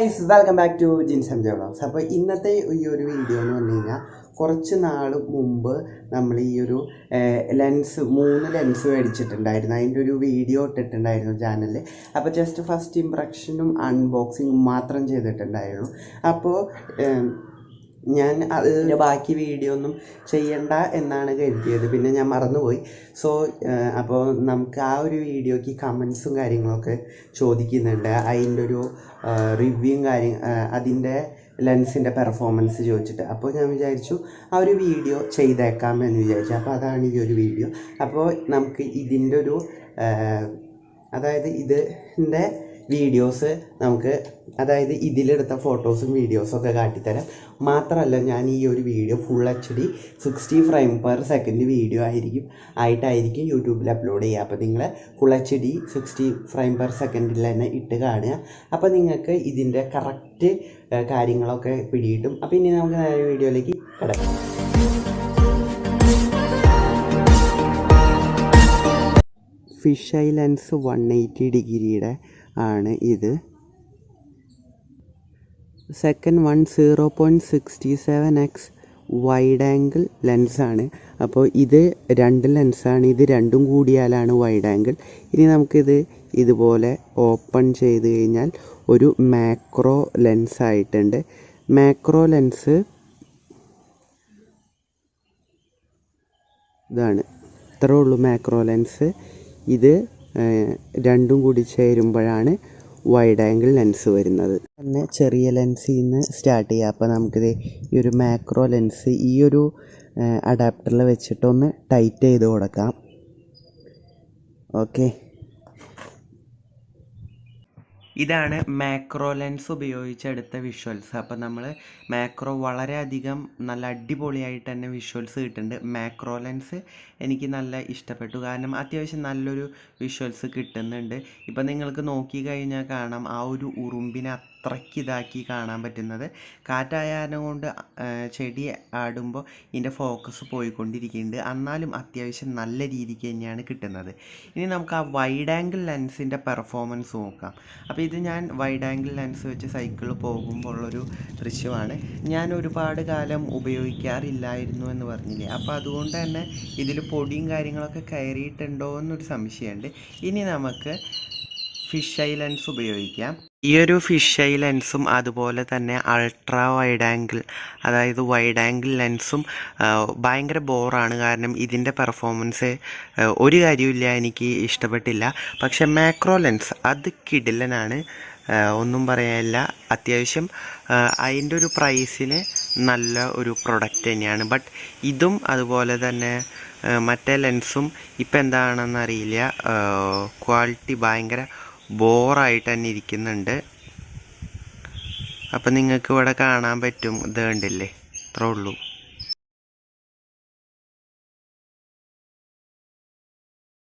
Guys, welcome back to Jins vlogs. അപ്പോൾ ഇന്നത്തെ ഈ ഒരു വീഡിയോ എന്ന് പറഞ്ഞു കഴിഞ്ഞാൽ കുറച്ച് നാൾ മുമ്പ് നമ്മൾ ഈ ഒരു മൂന്ന് ലെൻസ് മേടിച്ചിട്ടുണ്ടായിരുന്നു. അതിൻ്റെ ഒരു വീഡിയോ ഇട്ടിട്ടുണ്ടായിരുന്നു ചാനലിൽ. അപ്പോൾ ജസ്റ്റ് ഫസ്റ്റ് ഇംപ്രഷനും അൺബോക്സിങ്ങും മാത്രം ചെയ്തിട്ടുണ്ടായിരുന്നു. അപ്പോൾ ഞാൻ അതിൻ്റെ ബാക്കി വീഡിയോ ഒന്നും ചെയ്യണ്ട എന്നാണ് കരുതിയത്. പിന്നെ ഞാൻ മറന്നുപോയി. അപ്പോൾ നമുക്ക് ആ ഒരു വീഡിയോയ്ക്ക് കമൻസും കാര്യങ്ങളൊക്കെ ചോദിക്കുന്നുണ്ട്. അതിൻ്റെ ഒരു റിവ്യൂവും അതിൻ്റെ ലെൻസിൻ്റെ പെർഫോമൻസ് ചോദിച്ചിട്ട്. അപ്പോൾ ഞാൻ വിചാരിച്ചു ആ ഒരു വീഡിയോ ചെയ്തേക്കാമെന്ന് വിചാരിച്ചു. അപ്പോൾ അതാണ് ഈ ഒരു വീഡിയോ. അപ്പോൾ നമുക്ക് ഇതിൻ്റെ ഒരു അതായത് ഇതിൻ്റെ വീഡിയോസ് നമുക്ക് അതായത് ഇതിലെടുത്ത ഫോട്ടോസും വീഡിയോസൊക്കെ കാട്ടിത്തരാം. മാത്രമല്ല ഞാൻ ഈ ഒരു video full HD 60 frame per second video ആയിട്ടായിരിക്കും യൂട്യൂബിൽ അപ്ലോഡ് ചെയ്യുക. അപ്പോൾ നിങ്ങൾ ഫുൾ HD 60 ഫ്രെയിം പെർ സെക്കൻഡിൽ തന്നെ ഇട്ട് കാണുക. അപ്പോൾ നിങ്ങൾക്ക് ഇതിൻ്റെ കറക്റ്റ് കാര്യങ്ങളൊക്കെ പിടിയിട്ടും. അപ്പോൾ ഇനി നമുക്ക് നേരെ വീഡിയോയിലേക്ക് കിടക്കാം. ഫിഷ് ഐ ലെൻസ് 180 ഡിഗ്രിയുടെ ആണ് ഇത്. Second one 0.67x wide angle ലെൻസാണ്. അപ്പോൾ ഇത് രണ്ട് ലെൻസാണ്. ഇത് രണ്ടും കൂടിയാലാണ് വൈഡ് ആംഗിൾ. ഇനി നമുക്കിത് ഇതുപോലെ ഓപ്പൺ ചെയ്ത് കഴിഞ്ഞാൽ ഒരു മാക്രോ ലെൻസ് ആയിട്ടുണ്ട്. മാക്രോ ലെൻസ് ഇതാണ്, ഇത്രേ ഉള്ളൂ മാക്രോ ലെൻസ്. ഇത് രണ്ടും കൂടി ചേരുമ്പോഴാണ് വൈഡ് ആംഗിൾ ലെൻസ് വരുന്നത്. പിന്നെ ചെറിയ ലെൻസിൽ നിന്ന് സ്റ്റാർട്ട് ചെയ്യാം. അപ്പോൾ നമുക്കിത് ഈ ഒരു മാക്രോ ലെൻസ് ഈ ഒരു അഡാപ്റ്ററിൽ വെച്ചിട്ടൊന്ന് ടൈറ്റ് ചെയ്ത് കൊടുക്കാം. ഓക്കെ, ഇതാണ് മാക്രോ ലെൻസ് ഉപയോഗിച്ചെടുത്ത വിഷ്വൽസ്. അപ്പോൾ നമ്മൾ മാക്രോ വളരെയധികം നല്ല അടിപൊളിയായിട്ട് തന്നെ വിഷ്വൽസ് കിട്ടുന്നുണ്ട്. മാക്രോ ലെൻസ് എനിക്ക് നല്ല ഇഷ്ടപ്പെട്ടു. കാരണം അത്യാവശ്യം നല്ലൊരു വിഷ്വൽസ് കിട്ടുന്നുണ്ട്. ഇപ്പം നിങ്ങൾക്ക് നോക്കിക്കഴിഞ്ഞാൽ കാണാം ആ ഒരു ഉറുമ്പിനെ അത്രയ്ക്ക് ഇതാക്കി കാണാൻ പറ്റുന്നത്. കാറ്റായാനം കൊണ്ട് ചെടി ആടുമ്പോൾ ഇതിൻ്റെ ഫോക്കസ് പോയിക്കൊണ്ടിരിക്കുന്നുണ്ട്. എന്നാലും അത്യാവശ്യം നല്ല രീതിക്ക് തന്നെയാണ് കിട്ടുന്നത്. ഇനി നമുക്ക് ആ വൈഡ് ആംഗിൾ ലെൻസിൻ്റെ പെർഫോമൻസ് നോക്കാം. അപ്പോൾ ഇത് ഞാൻ വൈഡ് ആംഗിൾ ലെൻസ് വെച്ച് സൈക്കിളിൽ പോകുമ്പോൾ ഉള്ളൊരു ദൃശ്യമാണ്. ഞാൻ ഒരുപാട് കാലം ഉപയോഗിക്കാറില്ലായിരുന്നു എന്ന് പറഞ്ഞില്ലേ. അപ്പോൾ അതുകൊണ്ട് തന്നെ ഇതിൽ പൊടിയും കാര്യങ്ങളൊക്കെ കയറിയിട്ടുണ്ടോ എന്നൊരു സംശയമുണ്ട്. ഇനി നമുക്ക് ഫിഷ് ഐ ലെൻസ് ഉപയോഗിക്കാം. ഈ ഒരു ഫിഷ് ഐ ലെൻസും അതുപോലെ തന്നെ അൾട്രാ വൈഡ് ആംഗിൾ അതായത് വൈഡ് ആംഗിൾ ലെൻസും ഭയങ്കര ബോറാണ്. കാരണം ഇതിൻ്റെ പെർഫോമൻസ് ഒരു കാര്യമില്ല, എനിക്ക് ഇഷ്ടപ്പെട്ടില്ല. പക്ഷെ മാക്രോ ലെൻസ് അത് കിടിലനാണ്, ഒന്നും പറയാനില്ല. അത്യാവശ്യം അതിൻ്റെ ഒരു പ്രൈസിന് നല്ല ഒരു പ്രൊഡക്റ്റ് തന്നെയാണ്. ബട്ട് ഇതും അതുപോലെ തന്നെ മറ്റേ ലെൻസും ഇപ്പം എന്താണെന്നറിയില്ല, ക്വാളിറ്റി ഭയങ്കര ബോറായിട്ട് തന്നെ ഇരിക്കുന്നുണ്ട്. അപ്പം നിങ്ങൾക്ക് ഇവിടെ കാണാൻ പറ്റും, ഇത് കണ്ടില്ലേ, അത്രേ ഉള്ളൂ.